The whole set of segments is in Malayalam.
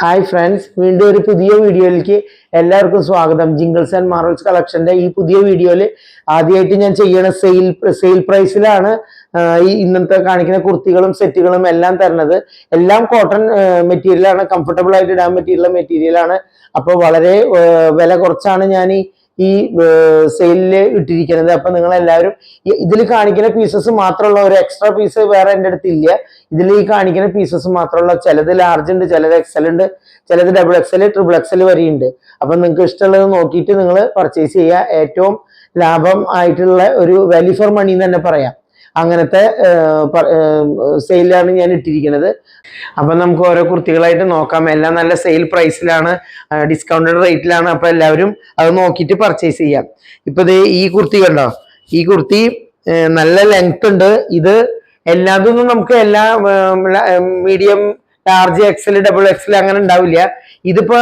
ഹായ് ഫ്രണ്ട്സ്, വീണ്ടും ഒരു പുതിയ വീഡിയോയിലേക്ക് എല്ലാവർക്കും സ്വാഗതം. ജിംഗിൾസ് ആൻഡ് മാർവൽസ് കളക്ഷന്റെ ഈ പുതിയ വീഡിയോയിൽ ആദ്യമായിട്ട് ഞാൻ ചെയ്യണ സെയിൽ പ്രൈസിലാണ് ഈ ഇന്നത്തെ കാണിക്കുന്ന കുർത്തികളും സെറ്റുകളും എല്ലാം തരുന്നത്. എല്ലാം കോട്ടൺ മെറ്റീരിയലാണ്, കംഫർട്ടബിൾ ആയിട്ട് ഇടാൻ പറ്റിയുള്ള മെറ്റീരിയലാണ്. അപ്പോൾ വളരെ വില കുറച്ചാണ് ഞാൻ ഈ സെയിലില് ഇട്ടിരിക്കുന്നത്. അപ്പൊ നിങ്ങൾ എല്ലാവരും ഇതിൽ കാണിക്കുന്ന പീസസ് മാത്രമുള്ള ഒരു എക്സ്ട്രാ പീസ് വേറെ എൻ്റെ അടുത്ത് ഇല്ല. ഇതിൽ ഈ കാണിക്കുന്ന പീസസ് മാത്രമുള്ള, ചിലത് ലാർജ് ഉണ്ട്, ചിലത് എക്സൽ ഉണ്ട്, ചിലത് ഡബിൾ എക്സൽ, ട്രിപ്പിൾ എക്സൽ വരെയുണ്ട്. അപ്പൊ നിങ്ങൾക്ക് ഇഷ്ടമുള്ളത് നോക്കിയിട്ട് നിങ്ങൾ പർച്ചേസ് ചെയ്യുക. ഏറ്റവും ലാഭം ആയിട്ടുള്ള ഒരു വാല്യൂ ഫോർ മണി എന്ന് തന്നെ പറയാം. അങ്ങനത്തെ സെയിലാണ് ഞാൻ ഇട്ടിരിക്കുന്നത്. അപ്പൊ നമുക്ക് ഓരോ കുർത്തികളായിട്ട് നോക്കാം. എല്ലാം നല്ല സെയിൽ പ്രൈസിലാണ്, ഡിസ്കൗണ്ടഡ് റേറ്റിലാണ്. അപ്പൊ എല്ലാവരും അത് നോക്കിയിട്ട് പർച്ചേസ് ചെയ്യാം. ഇപ്പൊ ഈ കുർത്തി കണ്ടോ, ഈ കുർത്തി നല്ല ലെങ്ത് ഉണ്ട്. ഇത് എല്ലാതൊന്നും നമുക്ക് എല്ലാ medium, large, XL, double XL അങ്ങനെ ഉണ്ടാവില്ല. ഇതിപ്പോ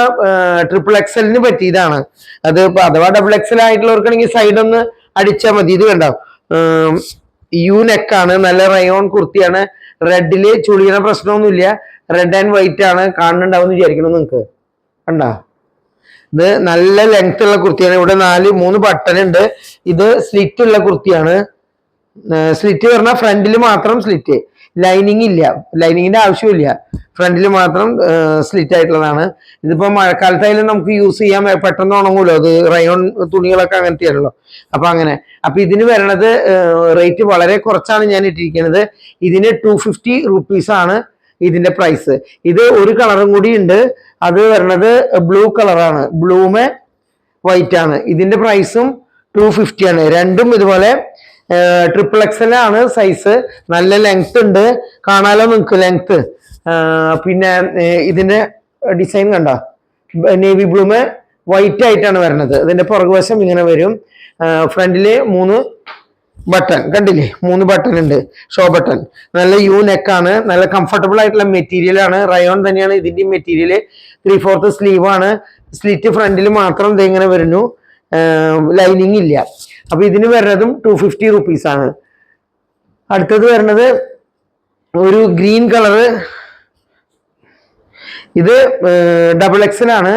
ട്രിപ്പിൾ എക്സലിന് പറ്റിയതാണ്. അത് ഇപ്പൊ അഥവാ ഡബിൾ എക്സൽ ആയിട്ടുള്ളവർക്കാണെങ്കിൽ സൈഡ് ഒന്ന് അടിച്ചാൽ മതി. ഇത് കണ്ടോ, യു നെക്കാണ്, നല്ല റയോൺ കുർത്തിയാണ്. റെഡില് ചുളിയുന്ന പ്രശ്നമൊന്നുമില്ല. റെഡ് ആൻഡ് വൈറ്റ് ആണ്. കാണുന്നുണ്ടാവും എന്ന് വിചാരിക്കണം നിങ്ങൾക്ക്. കണ്ടോ, ഇത് നല്ല ലെങ്ത് ഉള്ള കുർത്തിയാണ്. ഇവിടെ 3 ബട്ടൺ ഉണ്ട്. ഇത് സ്ലിറ്റ് ഉള്ള കുർത്തിയാണ്. സ്ലിറ്റ് പറഞ്ഞാൽ ഫ്രണ്ടിൽ മാത്രം സ്ലിറ്റ്, ലൈനിങ് ഇല്ല, ലൈനിങ്ങിന്റെ ആവശ്യമില്ല. ഫ്രണ്ടിൽ മാത്രം സ്ലിറ്റ് ആയിട്ടുള്ളതാണ്. ഇതിപ്പോ മഴക്കാലത്തായാലും നമുക്ക് യൂസ് ചെയ്യാൻ പെട്ടെന്ന് ഉണങ്ങൂലോ. അത് റയോൺ തുണികളൊക്കെ അങ്ങനത്തെയാണല്ലോ. അപ്പൊ അങ്ങനെ ഇതിന് വരണത് റേറ്റ് വളരെ കുറച്ചാണ് ഞാൻ ഇട്ടിരിക്കുന്നത്. ഇതിന് 250 റുപ്പീസ് ആണ് ഇതിന്റെ പ്രൈസ്. ഇത് ഒരു കളറും കൂടി ഉണ്ട്, അത് വരണത് ബ്ലൂ കളറാണ്. ബ്ലൂമേ വൈറ്റ് ആണ്. ഇതിന്റെ പ്രൈസും 250 ആണ്. രണ്ടും ഇതുപോലെ ട്രിപ്പിൾ എക്സൽ ആണ് സൈസ്. നല്ല ലെങ്ത് ഉണ്ട്, കാണാലോ നിങ്ങൾക്ക് ലെങ്ത്. പിന്നെ ഇതിന്റെ ഡിസൈൻ കണ്ടോ, നേവി ബ്ലൂമ് വൈറ്റ് ആയിട്ടാണ് വരുന്നത്. ഇതിന്റെ പുറകുവശം ഇങ്ങനെ വരും. ഫ്രണ്ടില് 3 ബട്ടൺ കണ്ടില്ലേ, 3 ബട്ടൺ ഉണ്ട്, ഷോ ബട്ടൺ. നല്ല യു നെക്കാണ്, നല്ല കംഫർട്ടബിൾ ആയിട്ടുള്ള മെറ്റീരിയൽ ആണ്. റയോൺ തന്നെയാണ് ഇതിന്റെ മെറ്റീരിയൽ. 3/4 സ്ലീവ് ആണ്. സ്ലിറ്റ് ഫ്രണ്ടിൽ മാത്രം ഇങ്ങനെ വരുന്നു, ലൈനിങ് ഇല്ല. അപ്പൊ ഇതിന് വരുന്നതും 250 റുപ്പീസ് ആണ്. അടുത്തത് വരുന്നത് ഒരു ഗ്രീൻ കളറ്. ഇത് ഡബിൾ എക്സൽ ആണ്.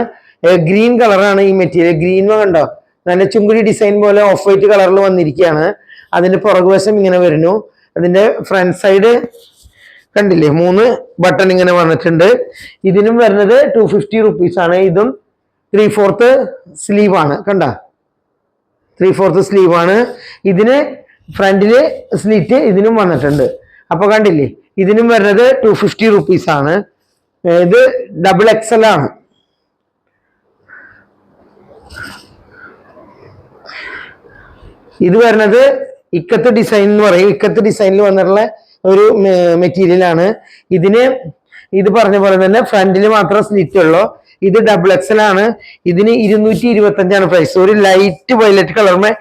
ഗ്രീൻ കളറാണ് ഈ മെറ്റീരിയൽ. ഗ്രീൻ കണ്ടോ, നല്ല ചുങ്കുടി ഡിസൈൻ പോലെ ഓഫ് വൈറ്റ് കളറിൽ വന്നിരിക്കുകയാണ്. അതിന്റെ പുറകുവശം ഇങ്ങനെ വരുന്നു. അതിന്റെ ഫ്രണ്ട് സൈഡ് കണ്ടില്ലേ, 3 ബട്ടൺ ഇങ്ങനെ വന്നിട്ടുണ്ട്. ഇതിനും വരുന്നത് 250 റുപ്പീസ് ആണ്. ഇതും 3/4 സ്ലീവ് ആണ്. കണ്ട, 3/4 സ്ലീവ് ആണ്. ഇതിന് ഫ്രണ്ടില് സ്ലിറ്റ് ഇതിനും വന്നിട്ടുണ്ട്. അപ്പൊ കണ്ടില്ലേ, ഇതിനും വരുന്നത് 250 റുപ്പീസ് ആണ്. ഇത് ഡബിൾ എക്സൽ ആണ്. ഇത് വരുന്നത് ഇക്കത്ത് ഡിസൈൻ എന്ന് പറയും. ഇക്കത്ത് ഡിസൈനിൽ വന്നിട്ടുള്ള ഒരു മെറ്റീരിയൽ ആണ്. ഇത് പറഞ്ഞ പോലെ തന്നെ ഫ്രണ്ടിൽ മാത്രം സ്ലിറ്റ് ഉള്ളൂ. ഇത് ഡബിൾ എക്സൽ ആണ്. ഇതിന് 225 പ്രൈസ്. ഒരു ലൈറ്റ് വയലറ്റ് കളറിന്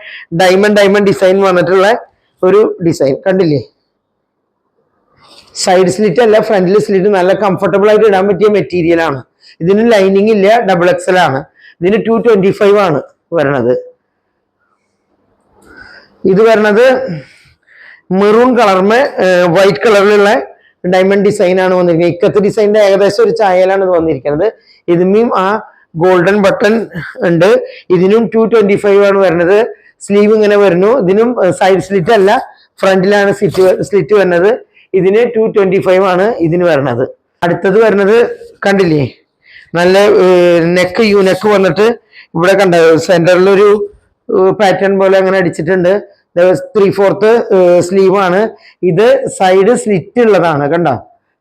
ഡയമണ്ട് ഡിസൈൻ വന്നിട്ടുള്ള ഒരു ഡിസൈൻ കണ്ടില്ലേ. സൈഡ് സ്ലിറ്റ് അല്ല, ഫ്രണ്ടിൽ സ്ലിറ്റ്. നല്ല കംഫർട്ടബിൾ ആയിട്ട് ഇടാൻ പറ്റിയ മെറ്റീരിയൽ ആണ്. ഇതിന് ലൈനിങ് ഇല്ല, ഡബിൾ എക്സൽ ആണ്. ഇതിന് 225 ആണ് വരണത്. ഇത് വരണത് മെറൂൺ കളറിന് വൈറ്റ് കളറിലുള്ള ഡയമണ്ട് ഡിസൈൻ ആണ് വന്നിരിക്കുന്നത്. ഇക്കത്ത് ഡിസൈനിന്റെ ഏകദേശം ഒരു ചായയിലാണ് ഇത് വന്നിരിക്കുന്നത്. ഇതിനും ആ ഗോൾഡൻ ബട്ടൺ ഉണ്ട്. ഇതിനും 225 ആണ് വരുന്നത്. സ്ലീവ് ഇങ്ങനെ വരുന്നു. ഇതിനും സൈഡ് സ്ലിറ്റ് അല്ല, ഫ്രണ്ടിലാണ് സ്ലിറ്റ് വരുന്നത്. ഇതിന് 225 ആണ് ഇതിന് വരുന്നത്. അടുത്തത് വരുന്നത് കണ്ടില്ലേ, നല്ല നെക്ക്, യു നെക്ക് വന്നിട്ട് ഇവിടെ കണ്ട സെന്ററിലൊരു പാറ്റേൺ പോലെ അങ്ങനെ അടിച്ചിട്ടുണ്ട്. 3/4 സ്ലീവ് ആണ്. ഇത് സൈഡ് സ്ലിറ്റ് ഉള്ളതാണ്. കണ്ട,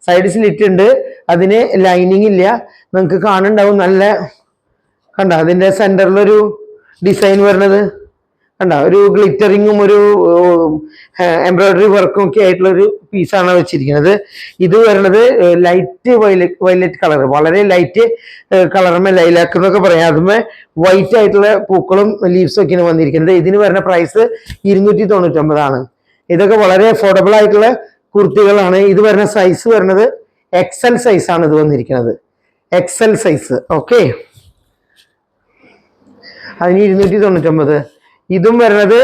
സൈഡ് സ്ലിറ്റ് ഉണ്ട്. അതിന് ലൈനിങ് ഇല്ല. നിങ്ങൾക്ക് കാണുന്നുണ്ടാവും. നല്ല കണ്ട, അതിന്റെ സെന്ററിലൊരു ഡിസൈൻ വരുന്നത് കണ്ട, ഒരു ഗ്ലിറ്ററിങ്ങും ഒരു എംബ്രോയിഡറി വർക്കും ഒക്കെ ആയിട്ടുള്ള ഒരു പീസാണ് വെച്ചിരിക്കുന്നത്. ഇത് വരുന്നത് ലൈറ്റ് വയലറ്റ് കളർ, വളരെ ലൈറ്റ് കളറുമേ ലൈലാക്ക് എന്നൊക്കെ പറയാം. അതുമേ വൈറ്റ് ആയിട്ടുള്ള പൂക്കളും ലീവ്സും ഒക്കെയാണ് വന്നിരിക്കുന്നത്. ഇതിന് വരുന്ന പ്രൈസ് 299 ആണ്. ഇതൊക്കെ വളരെ അഫോർഡബിൾ ആയിട്ടുള്ള കുർത്തികളാണ്. ഇത് വരുന്ന സൈസ് വരുന്നത് എക്സൽ സൈസ് ആണ് ഇത് വന്നിരിക്കുന്നത്. XL size. ഓക്കെ, അതിന് 299. ഇതും വരുന്നത്,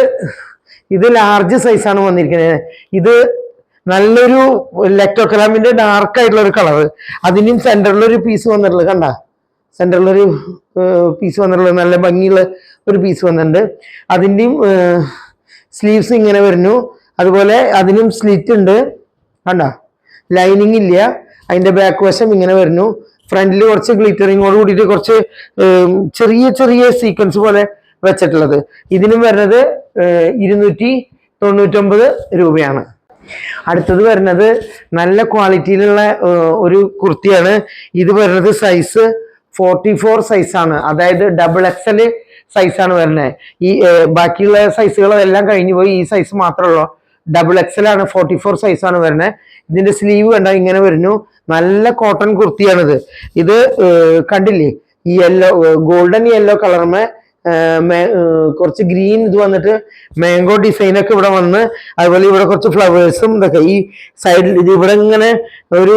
ഇത് ലാർജ് സൈസാണ് വന്നിരിക്കുന്നത്. ഇത് നല്ലൊരു ലെക്ടോക്രാമിന്റെ ഡാർക്ക് ആയിട്ടുള്ള ഒരു കളർ. അതിനും സെന്ററിലൊരു പീസ് വന്നിട്ടുള്ളത് കണ്ട, സെന്ററിലൊരു പീസ് വന്നിട്ടുള്ളത് നല്ല ഭംഗിയുള്ള ഒരു പീസ് വന്നിട്ടുണ്ട്. അതിൻ്റെയും സ്ലീവ്സ് ഇങ്ങനെ വരുന്നു. അതുപോലെ അതിനും സ്ലിറ്റ് ഉണ്ട് കണ്ട, ലൈനിങ് ഇല്ല. അതിന്റെ ബാക്ക് വശം ഇങ്ങനെ വരുന്നു. ഫ്രണ്ടിൽ കുറച്ച് ഗ്ലിറ്ററിങ്ങോട് കൂടിയിട്ട് കുറച്ച് ചെറിയ ചെറിയ സീക്വൻസ് പോലെ വെച്ചിട്ടുള്ളത്. ഇതിനും വരുന്നത് 299 രൂപയാണ്. അടുത്തത് വരുന്നത് നല്ല ക്വാളിറ്റിയിലുള്ള ഒരു കുർത്തിയാണ്. ഇത് വരുന്നത് സൈസ് 44 സൈസാണ്, അതായത് XXL സൈസാണ് വരുന്നത്. ഈ ബാക്കിയുള്ള സൈസുകളെല്ലാം കഴിഞ്ഞു പോയി, ഈ സൈസ് മാത്രമേ ഉള്ളൂ. XXL ആണ്, 44 സൈസാണ് വരുന്നത്. ഇതിന്റെ സ്ലീവ് കണ്ട ഇങ്ങനെ വരുന്നു. നല്ല കോട്ടൺ കുർത്തിയാണിത്. ഇത് കണ്ടില്ലേ, ഈ യെല്ലോ, ഗോൾഡൻ യെല്ലോ കളറുമേ കുറച്ച് ഗ്രീൻ ഇത് വന്നിട്ട് മാംഗോ ഡിസൈൻ ഒക്കെ ഇവിടെ വന്ന്, അതുപോലെ ഇവിടെ കുറച്ച് ഫ്ലവേഴ്സും ഇതൊക്കെ ഈ സൈഡിൽ ഇവിടെ ഇങ്ങനെ ഒരു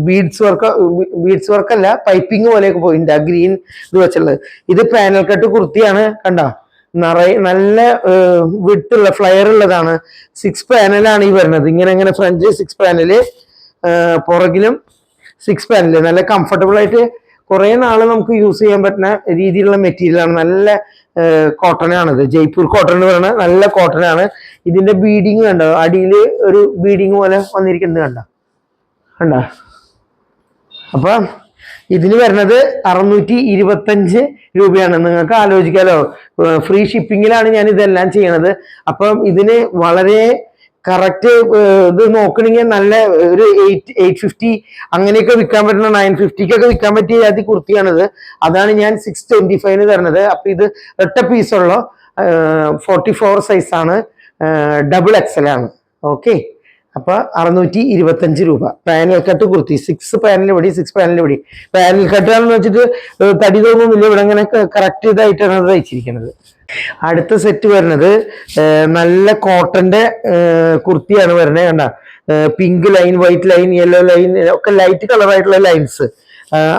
ബീഡ്സ് വർക്ക് അല്ല, പൈപ്പിംഗ് പോലെയൊക്കെ പോയിട്ടുണ്ട് ആ ഗ്രീൻ ഇത് വെച്ചുള്ളത്. ഇത് പാനൽ കട്ട് കുർത്തിയാണ് കണ്ട, നിറയെ നല്ല വിട്ടുള്ള ഫ്ലയർ ഉള്ളതാണ്. 6 പാനലാണ് ഈ വരുന്നത്. ഇങ്ങനെ ഫ്രണ്ട് 6 പാനല്, പുറകിലും 6 പാനല്. നല്ല കംഫർട്ടബിൾ ആയിട്ട് കുറെ നാള് നമുക്ക് യൂസ് ചെയ്യാൻ പറ്റുന്ന രീതിയിലുള്ള മെറ്റീരിയലാണ്. നല്ല കോട്ടൺ ആണിത്, ജയ്പൂർ കോട്ടൺ എന്ന് പറയുന്നത് നല്ല കോട്ടൺ ആണ്. ഇതിന്റെ ബീഡിങ് കണ്ടോ, അടിയിൽ ഒരു ബീഡിങ് പോലെ വന്നിരിക്കുന്നത് കണ്ട. അപ്പൊ ഇതിന് വരുന്നത് 625 രൂപയാണ്. നിങ്ങൾക്ക് ആലോചിക്കാലോ, ഫ്രീ ഷിപ്പിങ്ങിലാണ് ഞാൻ ഇതെല്ലാം ചെയ്യണത്. അപ്പം ഇതിന് വളരെ കറക്റ്റ് ഇത് നോക്കണെങ്കിൽ നല്ല ഒരു 850 അങ്ങനെയൊക്കെ വിൽക്കാൻ പറ്റുന്ന, 950 വിൽക്കാൻ പറ്റിയ ജാതി കുർത്തിയാണിത്. അതാണ് ഞാൻ 625 തരുന്നത്. അപ്പൊ ഇത് ഒറ്റ പീസുള്ള 44 സൈസാണ്, XXL ആണ്. ഓക്കെ, അപ്പൊ 625 രൂപ. പാനൽ കട്ട് കുർത്തി, 6 പാനൽ പിടി, 6 പാനൽ പിടി. പാനൽ കട്ടാണെന്ന് വെച്ചിട്ട് തടി തോന്നുന്നില്ല, ഇവിടെ ഇങ്ങനെ കറക്റ്റ് ഇതായിട്ടാണ് അത് തയ്ച്ചിരിക്കുന്നത്. അടുത്ത സെറ്റ് വരുന്നത് നല്ല കോട്ടന്റെ കുർത്തിയാണ് വരുന്നത് കണ്ട. Pink line, white line, yellow line ഒക്കെ ലൈറ്റ് കളർ ആയിട്ടുള്ള ലൈൻസ്.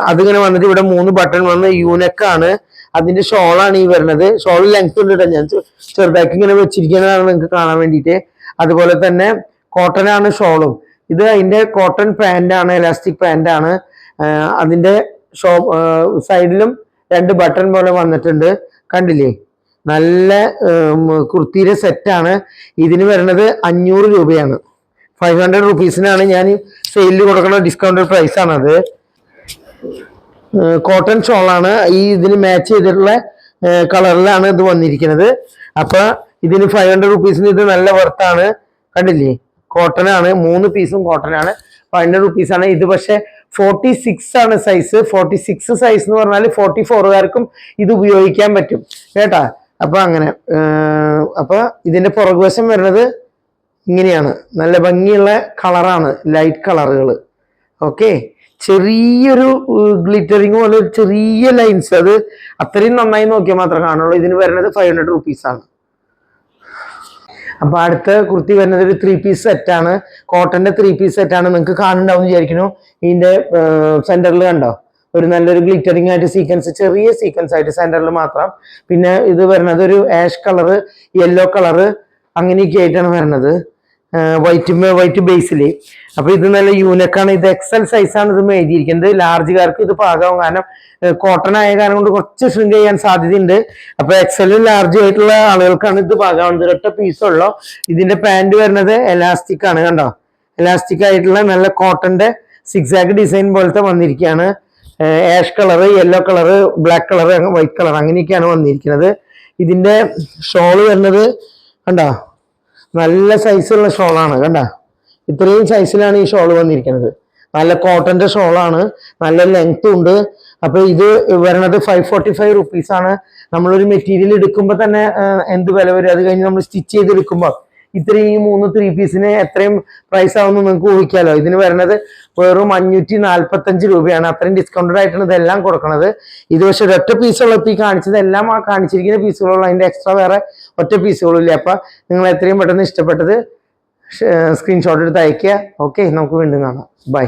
അതിങ്ങനെ വന്നിട്ട് ഇവിടെ 3 ബട്ടൺ വന്ന് യൂനെക്കാണ്. അതിന്റെ ഷോളാണ് ഈ വരുന്നത്. ഷോൾ ലെങ്ത് ഉണ്ട്, ഞാൻ ചെറുതാക്കി ഇങ്ങനെ വെച്ചിരിക്കുന്നതാണ് നിങ്ങൾക്ക് കാണാൻ വേണ്ടിയിട്ട്. അതുപോലെ തന്നെ കോട്ടൺ ആണ് ഷോളും. ഇത് അതിന്റെ കോട്ടൺ പാന്റ് ആണ്, എലാസ്റ്റിക് പാന്റ് ആണ്. അതിന്റെ സൈഡിലും 2 ബട്ടൺ പോലെ വന്നിട്ടുണ്ട്, കണ്ടില്ലേ. നല്ല കുർത്തിയുടെ സെറ്റാണ്. ഇതിന് വരുന്നത് 500 രൂപയാണ്. 500 റുപ്പീസിനാണ് ഞാൻ സെയിലിൽ കൊടുക്കുന്ന ഡിസ്കൗണ്ടഡ് പ്രൈസ് ആണത്. കോട്ടൺ ഷോളാണ്. ഈ ഇതിന് മാച്ച് ചെയ്തിട്ടുള്ള കളറിലാണ് ഇത് വന്നിരിക്കുന്നത്. അപ്പൊ ഇതിന് 500 റുപ്പീസിന് ഇത് നല്ല വർത്താണ്, കണ്ടില്ലേ. കോട്ടൺ ആണ്, 3 പീസും കോട്ടൺ ആണ്. 500 റുപ്പീസാണ് ഇത്. പക്ഷെ 46 ആണ് സൈസ്. 46 സൈസ് എന്ന് പറഞ്ഞാൽ 44കാർക്കും ഇത് ഉപയോഗിക്കാൻ പറ്റും കേട്ടാ. അപ്പൊ അങ്ങനെ അപ്പൊ ഇതിന്റെ പുറകുവശം വരുന്നത് ഇങ്ങനെയാണ്. നല്ല ഭംഗിയുള്ള കളറാണ്, ലൈറ്റ് കളറുകൾ. ഓക്കെ, ചെറിയൊരു ഗ്ലിറ്ററിങ് പോലെ ചെറിയ ലൈൻസ്, അത് അത്രയും നന്നായി നോക്കിയാൽ മാത്രമേ കാണുള്ളൂ. ഇതിന് വരുന്നത് 500 റുപ്പീസാണ്. അപ്പൊ അടുത്ത കുർത്തി വരുന്നത് ഒരു 3 പീസ് സെറ്റാണ്, കോട്ടന്റെ 3 പീസ് സെറ്റാണ്. നിങ്ങൾക്ക് കാണുന്നുണ്ടാവും വിചാരിക്കുന്നു. ഇതിന്റെ സെന്ററിൽ കണ്ടോ, ഒരു നല്ലൊരു ഗ്ലിറ്ററിംഗ് ആയിട്ട് സീക്വൻസ്, ചെറിയ സീക്വൻസ് ആയിട്ട് സെന്ററിൽ മാത്രം. പിന്നെ ഇത് വരുന്നത് ഒരു ആഷ് കളറ്, യെല്ലോ കളറ് അങ്ങനെയൊക്കെ ആയിട്ടാണ് വരുന്നത്, വൈറ്റ് ബേസിൽ. അപ്പൊ ഇത് നല്ല യൂണിക്കാണ്. ഇത് XL സൈസാണ് ഇത് എഴുതിയിരിക്കുന്നത്. ലാർജുകാർക്ക് ഇത് പാകാവും, കാരണം കോട്ടൺ ആയ കാരണം കൊണ്ട് കുറച്ച് ഷ്രിങ്ക് ചെയ്യാൻ സാധ്യതയുണ്ട്. അപ്പൊ XL ലാർജ് ആയിട്ടുള്ള ആളുകൾക്കാണ് ഇത് പാകാവുന്നത്. ഒറ്റ പീസുള്ളൂ. ഇതിന്റെ പാന്റ് വരുന്നത് എലാസ്റ്റിക് ആണ്, കണ്ടോ. എലാസ്റ്റിക് ആയിട്ടുള്ള നല്ല കോട്ടന്റെ സിക്സാഗ് ഡിസൈൻ പോലത്തെ വന്നിരിക്കുകയാണ്. Ash colour, yellow colour, black colour, white colour അങ്ങനെയൊക്കെയാണ് വന്നിരിക്കുന്നത്. ഇതിന്റെ ഷോള് വരുന്നത് കണ്ടോ, നല്ല സൈസുള്ള ഷോളാണ് കണ്ട. ഇത്രയും സൈസിലാണ് ഈ ഷോൾ വന്നിരിക്കുന്നത്. നല്ല കോട്ടന്റെ ഷോളാണ്, നല്ല ലെങ്ത്തും ഉണ്ട്. അപ്പൊ ഇത് വരുന്നത് 545 റുപ്പീസാണ്. നമ്മളൊരു മെറ്റീരിയൽ എടുക്കുമ്പോൾ തന്നെ എന്ത് വില വരും, അത് കഴിഞ്ഞ് നമ്മൾ സ്റ്റിച്ച് ചെയ്തെടുക്കുമ്പോൾ ഇത്രയും 3 പീസിന് എത്രയും പ്രൈസ് ആവുമെന്ന് നിങ്ങൾക്ക് ഊഹിക്കാലോ. ഇതിന് വരുന്നത് വെറും 545 രൂപയാണ്. അത്രയും ഡിസ്കൗണ്ടഡ് ആയിട്ടാണ് ഇതെല്ലാം കൊടുക്കുന്നത്. ഇത് പക്ഷെ ഒറ്റ പീസുള്ള ഈ കാണിച്ചത് എല്ലാം ആ കാണിച്ചിരിക്കുന്ന പീസുകളുള്ള, അതിന്റെ എക്സ്ട്രാ വേറെ ഒറ്റ പീസുകളില്ല. അപ്പൊ നിങ്ങൾ എത്രയും പെട്ടെന്ന് ഇഷ്ടപ്പെട്ടത് സ്ക്രീൻഷോട്ട് എടുത്ത് അയക്കുക. ഓക്കെ, നമുക്ക് വീണ്ടും കാണാം. ബൈ.